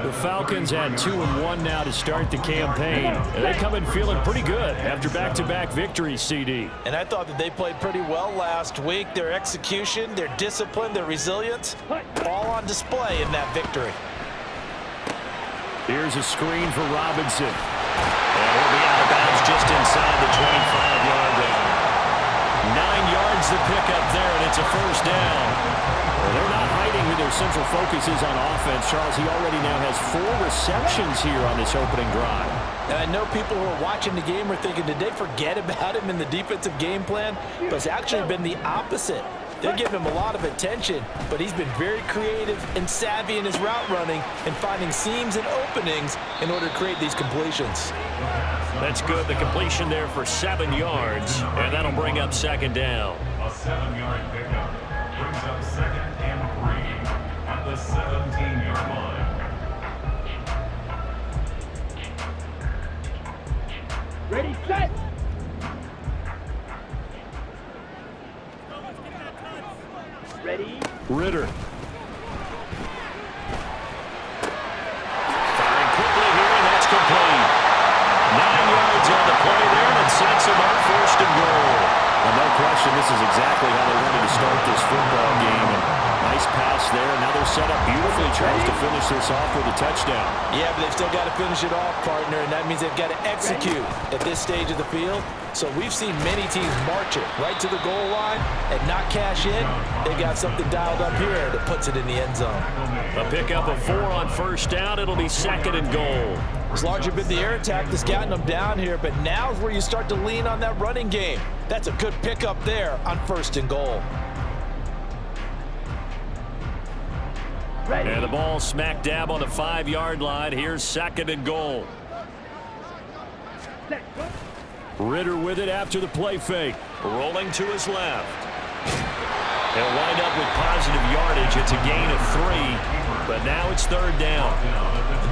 The Falcons had 2-1 now to start the campaign. And they come in feeling pretty good after back-to-back victories, CD. And I thought that they played pretty well last week. Their execution, their discipline, their resilience, all on display in that victory. Here's a screen for Robinson. And he'll be out of bounds just inside the 25-yard line. 9 yards to pick up there, and it's a first down. Well, they're not hiding who their central focus is on offense. Charles, he already now has 4 receptions here on this opening drive. And I know people who are watching the game are thinking, did they forget about him in the defensive game plan? But it's actually been the opposite. They're giving him a lot of attention, but he's been very creative and savvy in his route running and finding seams and openings in order to create these completions. That's good. The completion there for 7 yards, and that'll bring up second down. A 7-yard pickup brings up 2nd and 3 at the 17-yard line. Ready, set! Ready? Ritter. Firing quickly here, and that's complete. 9 yards on the play there, and it sets him up 1st and goal. Well, no question, this is exactly how they wanted to start this football game. And nice pass there. Now they're set up beautifully, Charles, to finish this off with a touchdown. Yeah, but they've still got to finish it off, partner, and that means they've got to execute at this stage of the field. So we've seen many teams march it right to the goal line and not cash in. They got something dialed up here that puts it in the end zone. A pickup of 4 on 1st down. It'll be 2nd and goal. It's largely been the air attack that's gotten them down here, but now is where you start to lean on that running game. That's a good pickup there on 1st and goal. And the ball smack dab on the 5-yard line. Here's 2nd and goal. Ritter with it after the play fake. Rolling to his left. He'll wind up with positive yardage. It's a gain of 3, but now it's 3rd down.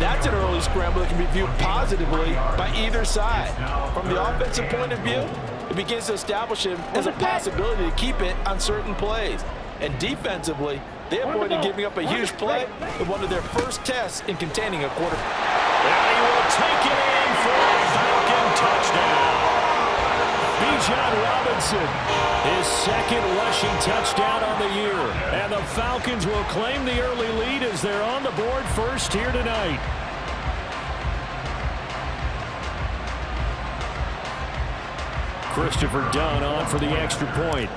That's an early scramble that can be viewed positively by either side. From the offensive point of view, it begins to establish him as a possibility to keep it on certain plays. And defensively, they avoided giving up a huge play in one of their first tests in containing a quarterback. And he will take it in for a Falcon touchdown. Bijan Robinson, his 2nd rushing touchdown on the year. And the Falcons will claim the early lead as they're on the board first here tonight. Christopher Dunn on for the extra point.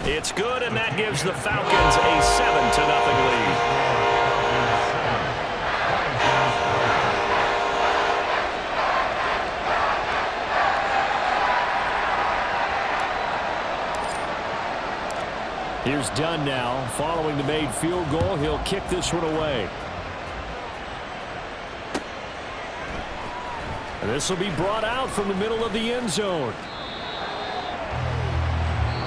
It's good, and that gives the Falcons a 7-0 lead. Here's Dunn now. Following the made field goal, he'll kick this one away. And this will be brought out from the middle of the end zone.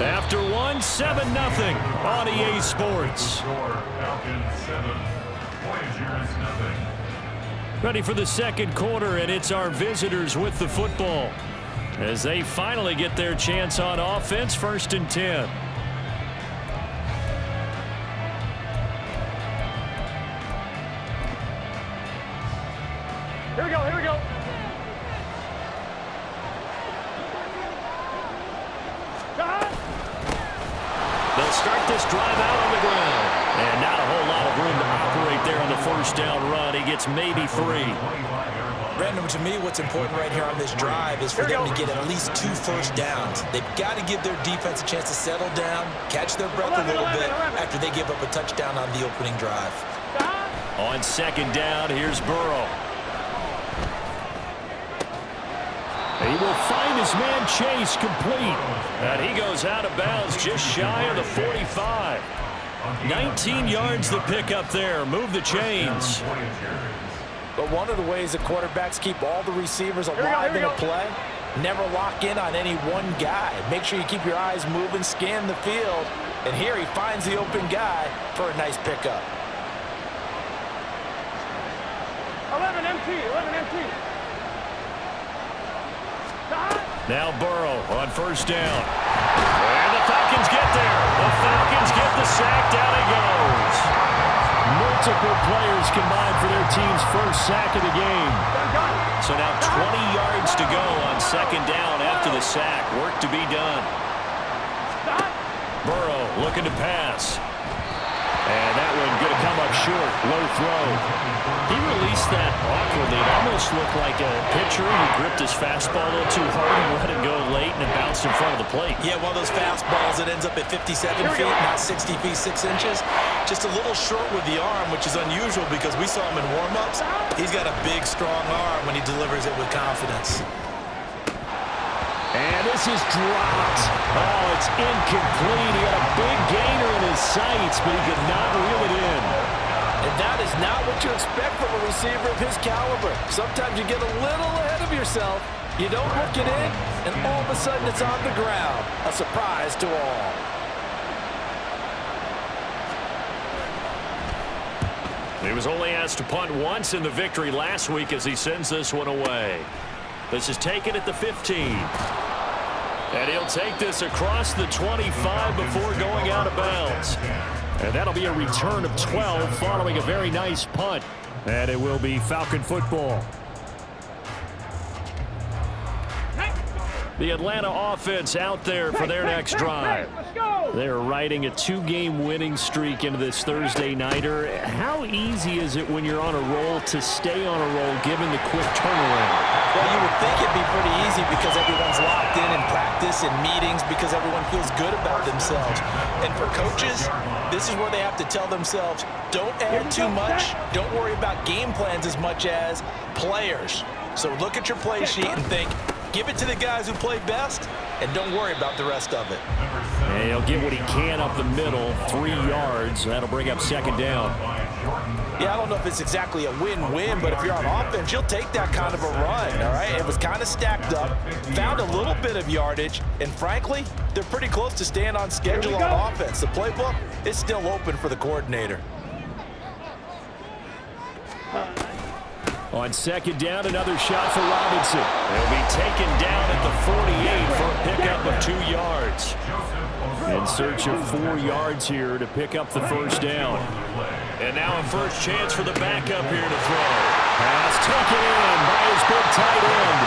After 1, 7-0 on EA Sports. Ready for the 2nd quarter, and it's our visitors with the football as they finally get their chance on offense. 1st and 10. Here we go, here we go. They'll start this drive out on the ground. And not a whole lot of room to operate there on the 1st down run. He gets maybe 3. Brandon, to me, what's important right here on this drive is for them to get at least 2 first downs. They've got to give their defense a chance to settle down, catch their breath a little bit after they give up a touchdown on the opening drive. On 2nd down, here's Burrow. He will find his man Chase complete. And he goes out of bounds just shy of the 45. 19 yards to pick up there. Move the chains. But one of the ways the quarterbacks keep all the receivers alive in a play, never lock in on any one guy. Make sure you keep your eyes moving, scan the field. And here he finds the open guy for a nice pickup. 11 MT. Now Burrow on 1st down. And the Falcons get there. The Falcons get the sack. Down he goes. Multiple players combined for their team's first sack of the game. So now 20 yards to go on second down after the sack. Work to be done. Burrow looking to pass. And that one going to come up short. Low throw. He released that awkwardly. It almost looked like a pitcher who gripped his fastball a little too hard and let it go late, and it bounced in front of the plate. Yeah, one of those fastballs that ends up at 57 feet, not 60 feet, 6 inches. Just a little short with the arm, which is unusual because we saw him in warm-ups. He's got a big, strong arm when he delivers it with confidence. And this is dropped. Oh, it's incomplete. He had a big gainer in his sights, but he could not reel it in. And that is not what you expect from a receiver of his caliber. Sometimes you get a little ahead of yourself. You don't look it in, and all of a sudden it's on the ground. A surprise to all. He was only asked to punt once in the victory last week as he sends this one away. This is taken at the 15. And he'll take this across the 25 before going out of bounds. And that'll be a return of 12 following a very nice punt. And it will be Falcon football. The Atlanta offense out there for their next drive. They're riding a 2-game winning streak into this Thursday nighter. How easy is it when you're on a roll to stay on a roll given the quick turnaround? Well, you would think it'd be pretty easy because everyone's locked in practice and meetings because everyone feels good about themselves. And for coaches, this is where they have to tell themselves, don't add too much, don't worry about game plans as much as players. So look at your play sheet and think, give it to the guys who play best, and don't worry about the rest of it. And he'll get what he can up the middle, 3 yards. That'll bring up second down. Yeah, I don't know if it's exactly a win-win, but if you're on offense, you'll take that kind of a run, all right? It was kind of stacked up, found a little bit of yardage, and frankly, they're pretty close to staying on schedule on offense. The playbook is still open for the coordinator. On second down, another shot for Robinson. He'll be taken down at the 48 for a pickup of 2 yards. In search of 4 yards here to pick up the first down. And now a first chance for the backup here to throw. Pass taken in by his big tight end.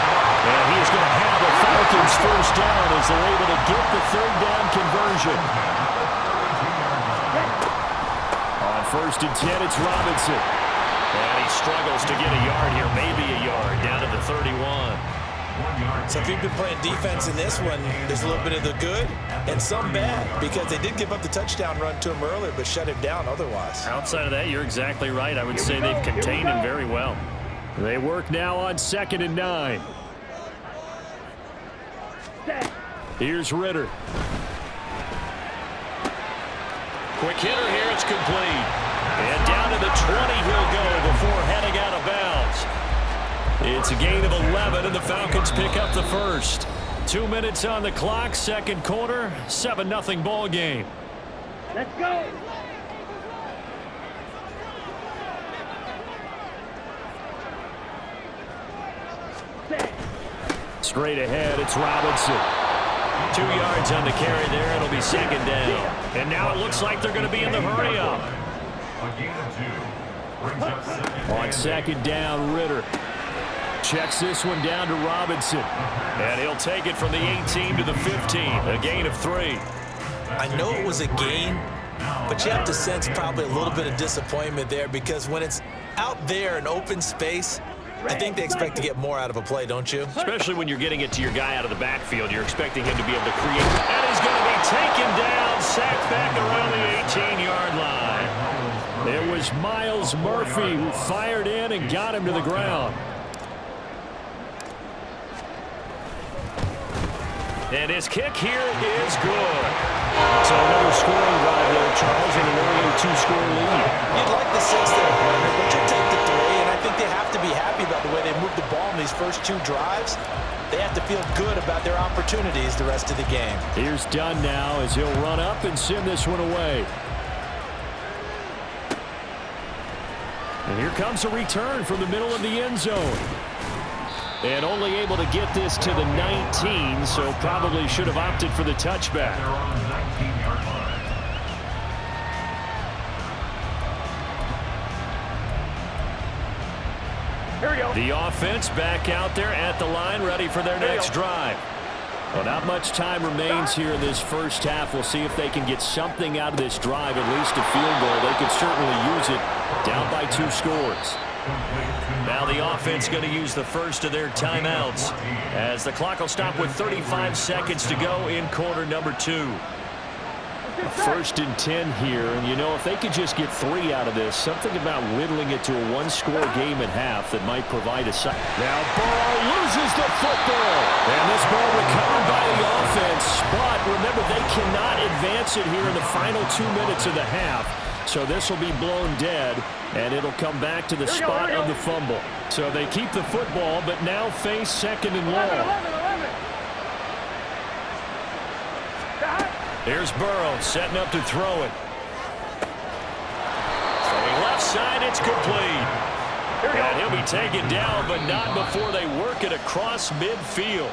And he's going to have the Falcons first down as they're able to get the third down conversion. On first and 10, it's Robinson. And he struggles to get a yard here, maybe a yard, down to the 31. So if you've been playing defense in this one, there's a little bit of the good and some bad because they did give up the touchdown run to him earlier but shut him down otherwise. Outside of that, you're exactly right. I would say they've contained him very well. They work now on second and 9. Here's Ritter. Quick hitter here, it's complete. And down to the 20 he'll go before heading out of bounds. It's a gain of 11, and the Falcons pick up the first. 2 minutes on the clock, second quarter, 7-0 ball game. Let's go. Straight ahead, it's Robinson. 2 yards on the carry there. It'll be second down. And now it looks like they're going to be in the hurry up. On second down, Ritter checks this one down to Robinson. And he'll take it from the 18 to the 15. A gain of 3. I know it was a gain, but you have to sense probably a little bit of disappointment there because when it's out there in open space, I think they expect to get more out of a play, don't you? Especially when you're getting it to your guy out of the backfield. You're expecting him to be able to create. And he's going to be taken down, sacked back around the 18-yard line. It was Miles Murphy who fired in and got him to the ground. And his kick here is good. So another scoring drive there, Charles, and an early 2-score lead. You'd like the 6 there, partner, but you'll take the 3, and I think they have to be happy about the way they moved the ball in these first 2 drives. They have to feel good about their opportunities the rest of the game. Here's Dunn now as he'll run up and send this one away. And here comes a return from the middle of the end zone. And only able to get this to the 19, so probably should have opted for the touchback. They're on the 19-yard line. Here we go. The offense back out there at the line, ready for their next drive. Well, not much time remains here in this first half. We'll see if they can get something out of this drive, at least a field goal. They could certainly use it, down by 2 scores. Now the offense going to use the first of their timeouts as the clock will stop with 35 seconds to go in quarter number 2. First and 10 here, and you know, if they could just get 3 out of this, something about whittling it to a 1-score game at half that might provide a side. Now Burrow loses the football, and this ball recovered by the offense, but remember, they cannot advance it here in the final 2 minutes of the half, so this will be blown dead, and it'll come back to the spot of the fumble. So they keep the football, but now face second and long. Here's Burrow setting up to throw it. Throwing left side, it's complete. And he'll be taken down, but not before they work it across midfield.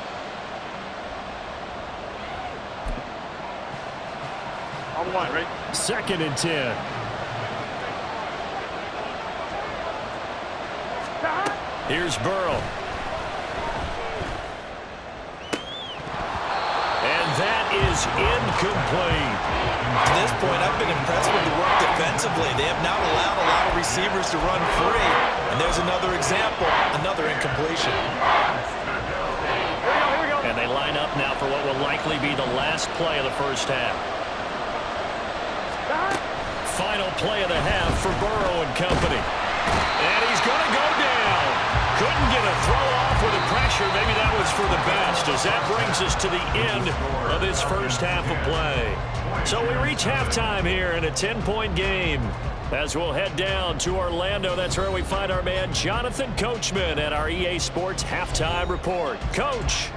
On the line, right? Second and 10. Here's Burrow. That is incomplete. To this point, I've been impressed with the work defensively. They have not allowed a lot of receivers to run free. And there's another example, another incompletion. Here we go. And they line up now for what will likely be the last play of the first half. Final play of the half for Burrow and company. And he's going to go down. Couldn't get a throw off with the pressure. Maybe that was for the best, as that brings us to the end of this first half of play. So we reach halftime here in a 10-point game. As we'll head down to Orlando, that's where we find our man Jonathan Coachman at our EA Sports Halftime Report. Coach.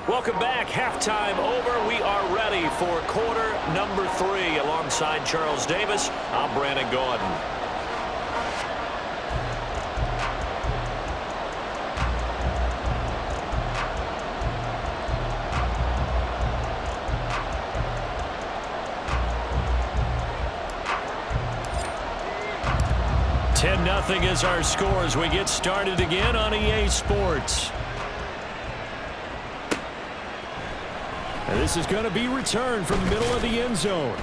Welcome back. Halftime over. We are ready for quarter number 3. Alongside Charles Davis, I'm Brandon Gordon. Nothing is our score as we get started again on EA Sports. And this is going to be returned from the middle of the end zone.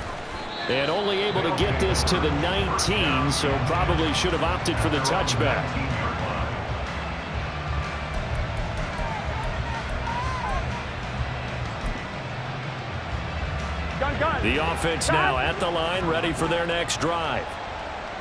And only able to get this to the 19, so probably should have opted for the touchback. The offense now at the line, ready for their next drive.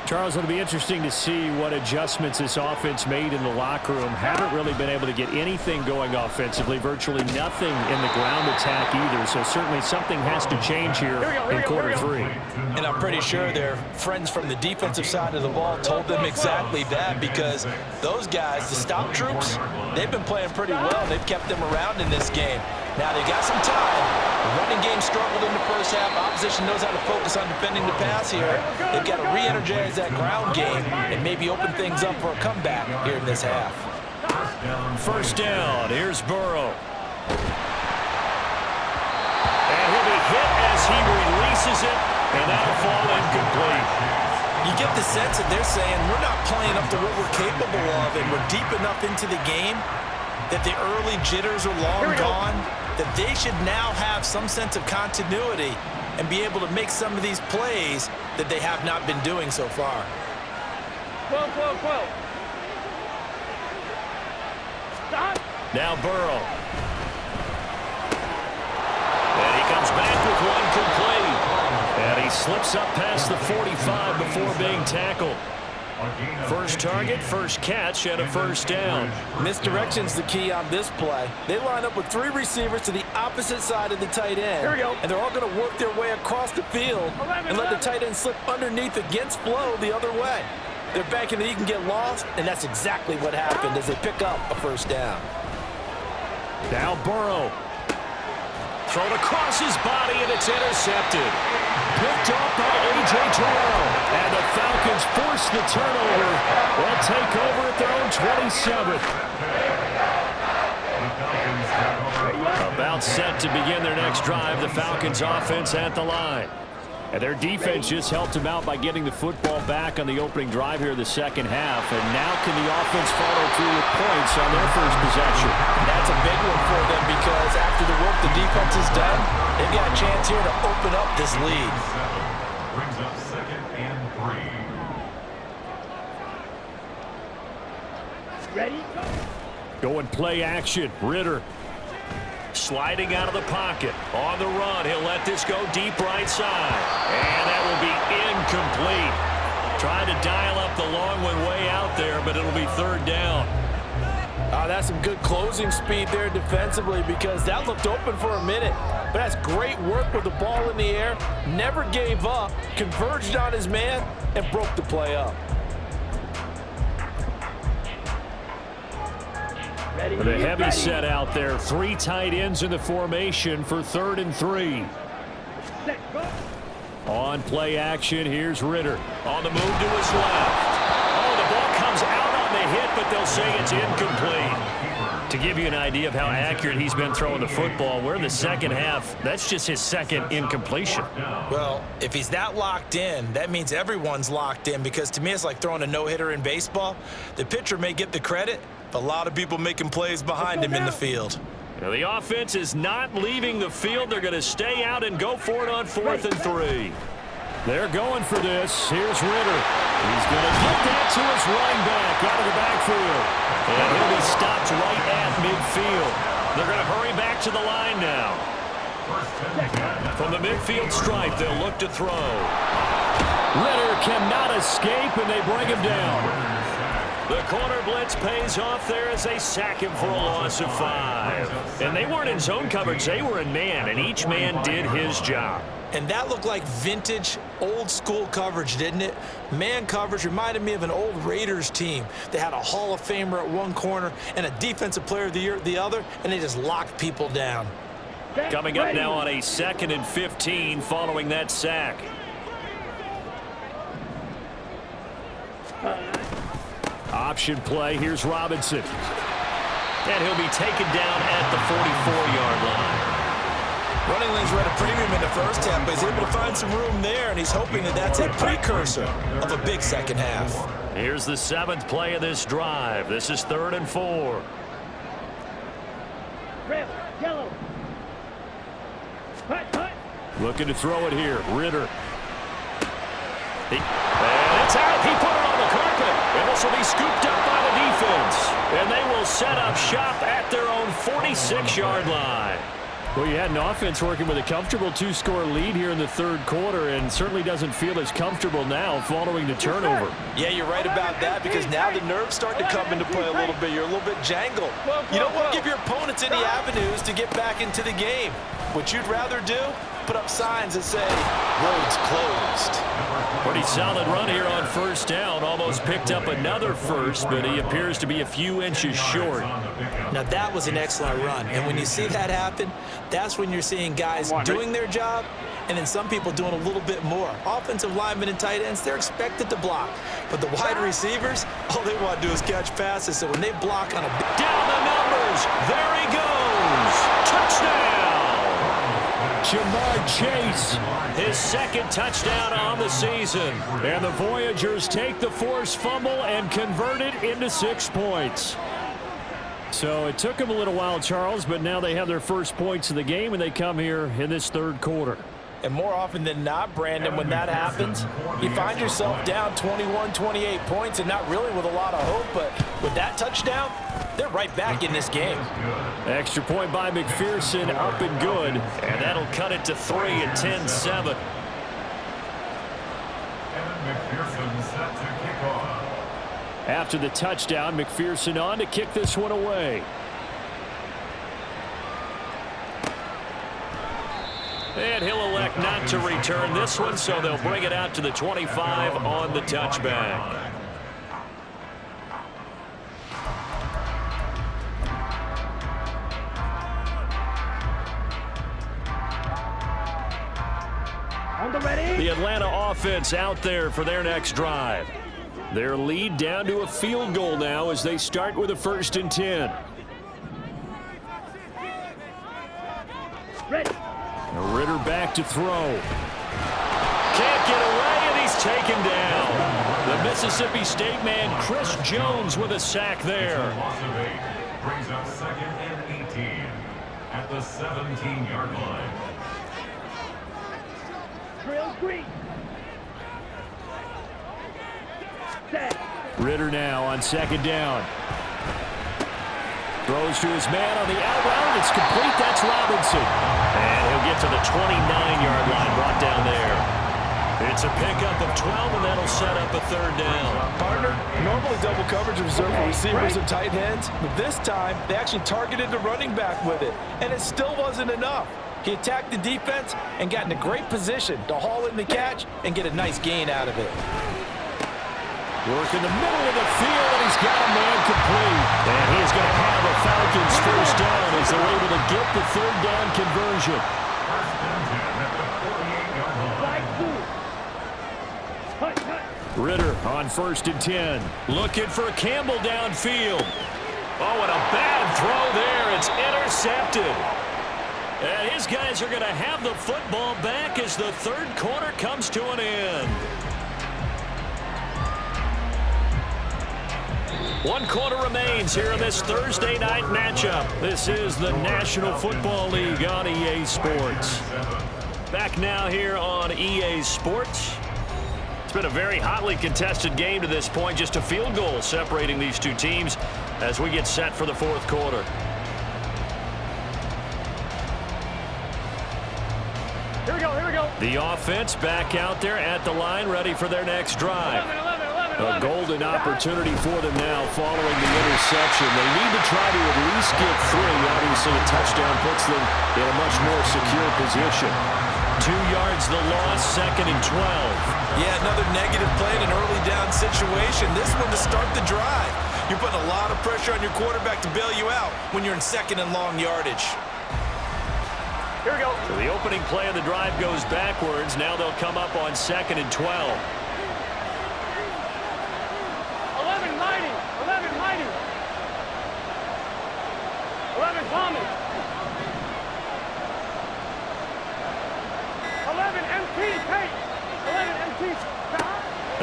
Charles, it'll be interesting to see what adjustments this offense made in the locker room. Haven't really been able to get anything going offensively, virtually nothing in the ground attack either. So certainly something has to change here in quarter 3. And I'm pretty sure their friends from the defensive side of the ball told them exactly that, because those guys, the stop troops, they've been playing pretty well. They've kept them around in this game. Now they got some time. The running game struggled in the first half. Opposition knows how to focus on defending the pass here. They've got to re-energize that ground game and maybe open things up for a comeback here in this half. First down. Here's Burrow. And he'll be hit as he releases it, and that'll fall incomplete. You get the sense that they're saying we're not playing up to what we're capable of, and we're deep enough into the game that the early jitters are long gone, that they should now have some sense of continuity and be able to make some of these plays that they have not been doing so far. 12. Stop. Now Burrow. And he comes back with one complete. And he slips up past the 45 before being tackled. First target, first catch, and a first down. Misdirection's the key on this play. They line up with 3 receivers to the opposite side of the tight end. Here we go. And they're all going to work their way across the field and let the tight end slip underneath against flow the other way. They're banking that he can get lost, and that's exactly what happened as they pick up a first down. Now Burrow. Thrown across his body, and it's intercepted. Picked up by A.J. Terrell. And the Falcons force the turnover. They'll take over at their own 27th. About set to begin their next drive. The Falcons offense at the line. And their defense just helped them out by getting the football back on the opening drive here in the second half. And now can the offense follow through with points on their first possession? That's a big one for them because after the work the defense has done, they've got a chance here to open up this lead. Brings up 2nd and 3. Ready? Going play action. Ritter. Sliding out of the pocket. On the run. He'll let this go deep right side. And that will be incomplete. Trying to dial up the long one way out there, but it'll be third down. That's some good closing speed there defensively because that looked open for a minute. But that's great work with the ball in the air. Never gave up. Converged on his man and broke the play up. With a heavy set out there. 3 tight ends in the formation for 3rd and 3. On play action, here's Ritter. On the move to his left. Oh, the ball comes out on the hit, but they'll say it's incomplete. To give you an idea of how accurate he's been throwing the football, we're in the second half. That's just his second incompletion. Well, if he's that locked in, that means everyone's locked in because to me it's like throwing a no-hitter in baseball. The pitcher may get the credit, but a lot of people making plays behind him in the field. Now, the offense is not leaving the field. They're going to stay out and go for it on 4th and 3. They're going for this. Here's Ritter. He's going to get that to his running back out of the backfield. And he'll be stopped right at midfield. They're going to hurry back to the line now. From the midfield stripe, they'll look to throw. Ritter cannot escape, and they bring him down. The corner blitz pays off there as they sack him for a loss of 5. And they weren't in zone coverage. They were in man, and each man did his job. And that looked like vintage, old-school coverage, didn't it? Man coverage reminded me of an old Raiders team. They had a Hall of Famer at one corner and a Defensive Player of the Year at the other, and they just locked people down. Coming up now on a 2nd and 15 following that sack. Option play. Here's Robinson. And he'll be taken down at the 44-yard line. Running lanes were at a premium in the first half, but he's able to find some room there, and he's hoping that that's a precursor of a big second half. Here's the 7th play of this drive. This is 3rd and 4. Red, yellow. Hut. Looking to throw it here. Ritter. And it's out. He put it on the carpet. And this will be scooped up by the defense. And they will set up shop at their own 46-yard line. Well, you had an offense working with a comfortable 2-score lead here in the 3rd quarter and certainly doesn't feel as comfortable now following the turnover. Yeah, you're right about that because now the nerves start to come into play a little bit. You're a little bit jangled. You don't want to give your opponents any avenues to get back into the game. What you'd rather do, put up signs that say, roads closed. Pretty solid run here on 1st down. Almost picked up another first, but he appears to be a few inches short. Now, that was an excellent run. And when you see that happen, that's when you're seeing guys doing their job and then some people doing a little bit more. Offensive linemen and tight ends, they're expected to block. But the wide receivers, all they want to do is catch passes. So when they block on a... Down the numbers. There he goes. Touchdown. Jamar Chase, his 2nd touchdown on the season. And the Voyagers take the forced fumble and convert it into 6 points. So it took them a little while, Charles, but now they have their first points of the game, and they come here in this 3rd quarter. And more often than not, Brandon, when that happens, you find yourself down 21, 28 points and not really with a lot of hope, but with that touchdown, they're right back in this game. Extra point by McPherson, up and good, and that'll cut it to 3 at 10-7. McPherson set to kick off. After the touchdown, McPherson on to kick this one away. And he'll elect not to return this one, so they'll bring it out to the 25 on the touchback. Atlanta offense out there for their next drive. Their lead down to a field goal now as they start with a 1st and 10. Ritter back to throw. Can't get away, and he's taken down. The Mississippi State man, Chris Jones, with a sack there. Loss of 8 brings up 2nd and 18 at the 17-yard line. Drill green. Ritter now on 2nd down. Throws to his man on the out route. It's complete. That's Robinson. And he'll get to the 29-yard line, brought down there. It's a pickup of 12, and that'll set up a 3rd down. Partner, normally double coverage is reserved for receivers and tight ends, but this time they actually targeted the running back with it, and it still wasn't enough. He attacked the defense and got in a great position to haul in the catch and get a nice gain out of it. Work in the middle of the field, and he's got a man complete. And he's going to have a Falcons 1st down as they're able to get the 3rd down conversion. 1st and 10 at the 48-yard line. Ritter on 1st and 10. Looking for Campbell downfield. Oh, and a bad throw there. It's intercepted. And his guys are going to have the football back as the 3rd quarter comes to an end. 1 quarter remains here in this Thursday night matchup. This is the National Football League on EA Sports. Back now here on EA Sports. It's been a very hotly contested game to this point. Just a field goal separating these two teams as we get set for the 4th quarter. Here we go, here we go. The offense back out there at the line, ready for their next drive. 11. A golden opportunity for them now following the interception. They need to try to at least get 3. Obviously, a touchdown puts them in a much more secure position. 2 yards the loss, 2nd and 12. Yeah, another negative play in an early down situation. This one to start the drive. You're putting a lot of pressure on your quarterback to bail you out when you're in 2nd and long yardage. Here we go. So the opening play of the drive goes backwards. Now they'll come up on 2nd and 12. 11 Thomas. 11 MT Tate. 11 MT.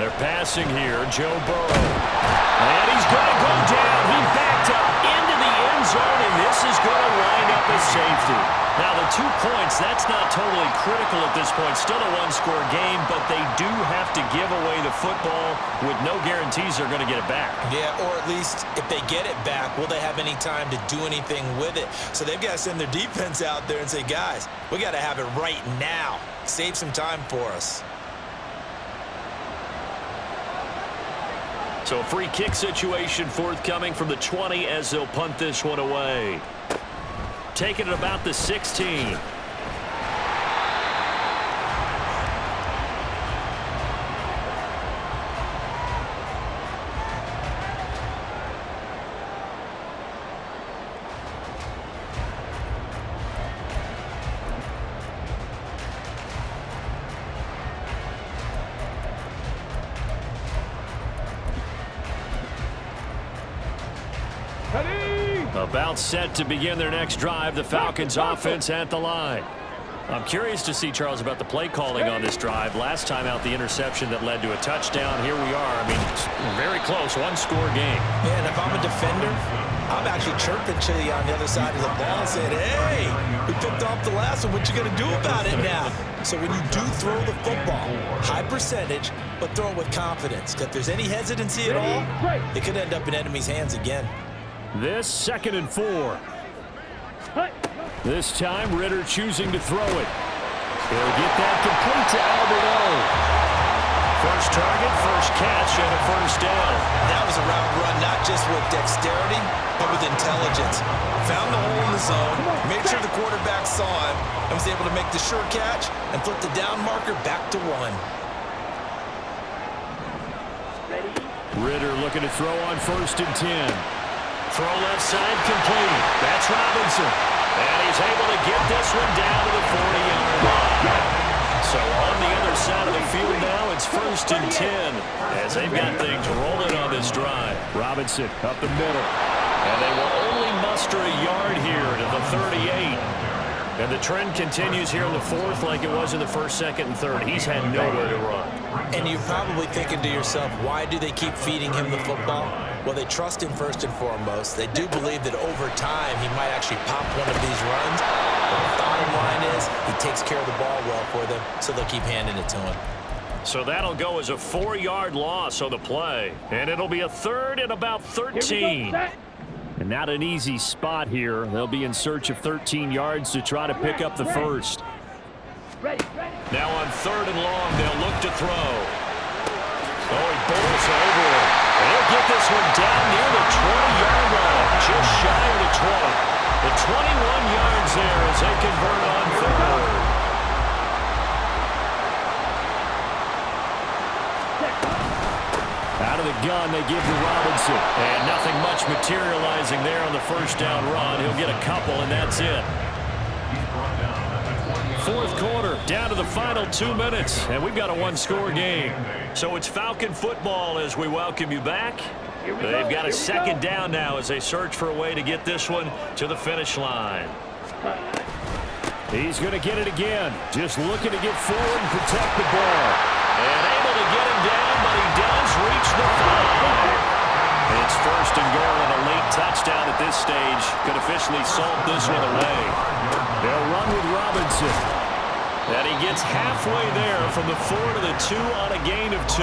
They're passing here. Joe Burrow. And he's going to go down. He backed up into the end zone, and this is going to wind up as safety. Now, the 2 points, that's not totally critical at this point. Still a 1-score game, but they do have to give away the football with no guarantees they're going to get it back. Yeah, or at least if they get it back, will they have any time to do anything with it? So they've got to send their defense out there and say, guys, we got to have it right now. Save some time for us. So a free kick situation forthcoming from the 20 as they'll punt this one away. Taking it about the 16. About set to begin their next drive. The Falcons offense at the line. I'm curious to see, Charles, about the play calling on this drive. Last time out, the interception that led to a touchdown. Here we are. I mean, it's very close, 1-score game. Yeah, and if I'm a defender, I'm actually chirping to you on the other side of the ball and saying, hey, we picked off the last one. What you going to do about it now? So when you do throw the football, high percentage, but throw it with confidence. Because if there's any hesitancy at all, it could end up in enemy's hands again. This 2nd and 4. This time, Ritter choosing to throw it. He'll get that complete to Albert O. First target, first catch, and a 1st down. That was a route run, not just with dexterity, but with intelligence. Found the hole in the zone, made sure the quarterback saw him, and was able to make the sure catch and flip the down marker back to 1. Ritter looking to throw on 1st and 10. Throw left side complete. That's Robinson. And he's able to get this one down to the 40-yard line. So on the other side of the field now, it's 1st and 10 as they've got things rolling on this drive. Robinson up the middle. And they will only muster a yard here to the 38. And the trend continues here in the 4th like it was in the 1st, 2nd, and 3rd. He's had nowhere to run. And you're probably thinking to yourself, why do they keep feeding him the football? Well, they trust him first and foremost. They do believe that over time he might actually pop one of these runs. But the bottom line is he takes care of the ball well for them, so they'll keep handing it to him. So that'll go as a 4-yard loss on the play. And it'll be a 3rd and about 13. And not an easy spot here. They'll be in search of 13 yards to try to pick up the first. Now on 3rd and long, they'll look to throw. Oh, he bowls over it. They'll get this one down near the 20-yard line, just shy of the 20. The 21 yards there as they convert on 3rd. Out of the gun, they give to Robinson. And nothing much materializing there on the 1st down run. He'll get a couple, and that's it. 4th quarter, down to the final 2 minutes, and we've got a 1-score game. So it's Falcon football as we welcome you back. They've got a 2nd down now as they search for a way to get this one to the finish line. He's going to get it again. Just looking to get forward and protect the ball. And able to get him down, but he does reach the 5. It's 1st and goal and a late touchdown at this stage could officially salt this one away. They'll run with Robinson. And he gets halfway there from the 4 to the 2 on a gain of 2.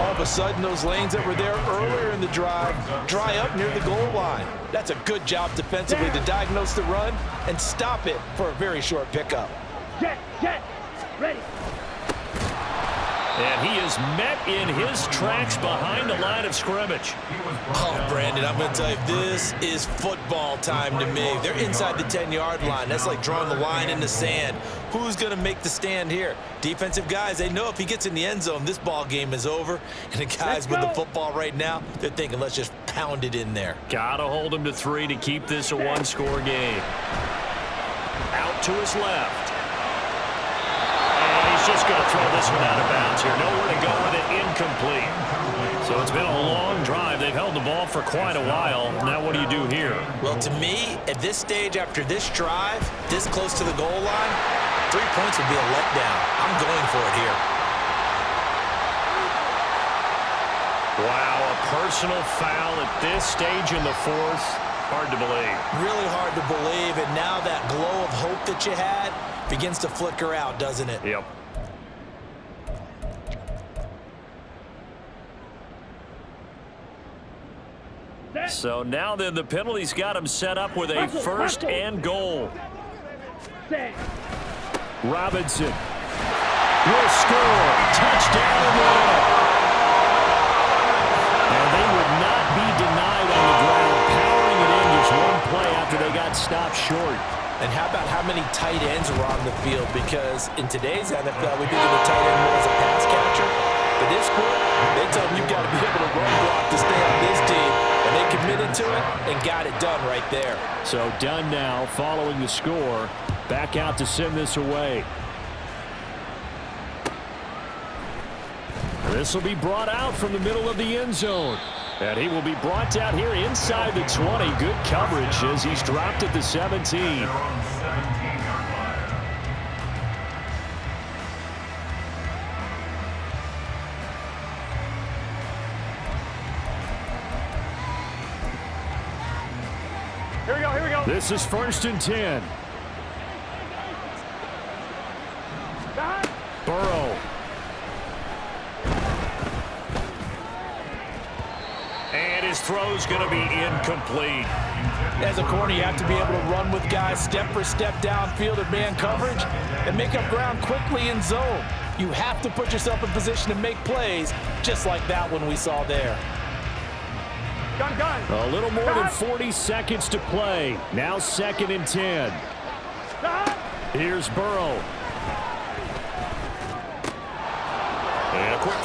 All of a sudden, those lanes that were there earlier in the drive dry up near the goal line. That's a good job defensively to diagnose the run and stop it for a very short pickup. Jet, ready. And he is met in his tracks behind the line of scrimmage. Oh, Brandon, I'm going to tell you, this is football time to me. They're inside the 10-yard line. That's like drawing the line in the sand. Who's going to make the stand here? Defensive guys, they know if he gets in the end zone, this ball game is over. And the guys with the football right now, they're thinking, let's just pound it in there. Got to hold him to 3 to keep this a 1-score game. Out to his left. He's just going to throw this one out of bounds here. Nowhere to go with it. Incomplete. So it's been a long drive. They've held the ball for quite a while. Now what do you do here? Well, to me, at this stage after this drive, this close to the goal line, 3 points would be a letdown. I'm going for it here. Wow, a personal foul at this stage in the 4th. Hard to believe. Really hard to believe, and now that glow of hope that you had begins to flicker out, doesn't it? Yep. So now then the penalty's got him set up with a 1st and goal. Robinson will score. Touchdown Atlanta. And they would not be denied on the ground, powering it in just one play after they got stopped short. And how about how many tight ends were on the field? Because in today's NFL, we think of the tight end more as a pass catcher. But this group, they tell them you've got to be able to run block to stay on this team. And they committed to it and got it done right there. So done now following the score. Back out to send this away. This will be brought out from the middle of the end zone. And he will be brought down here inside the 20. Good coverage as he's dropped at the 17. Here we go. This is 1st and 10. Burrow. And his throw's going to be incomplete. As a corner, you have to be able to run with guys step for step downfield in man coverage and make up ground quickly in zone. You have to put yourself in position to make plays just like that one we saw there. Gun. A little more than 40 seconds to play. Now 2nd and 10. Here's Burrow. And a quick throw.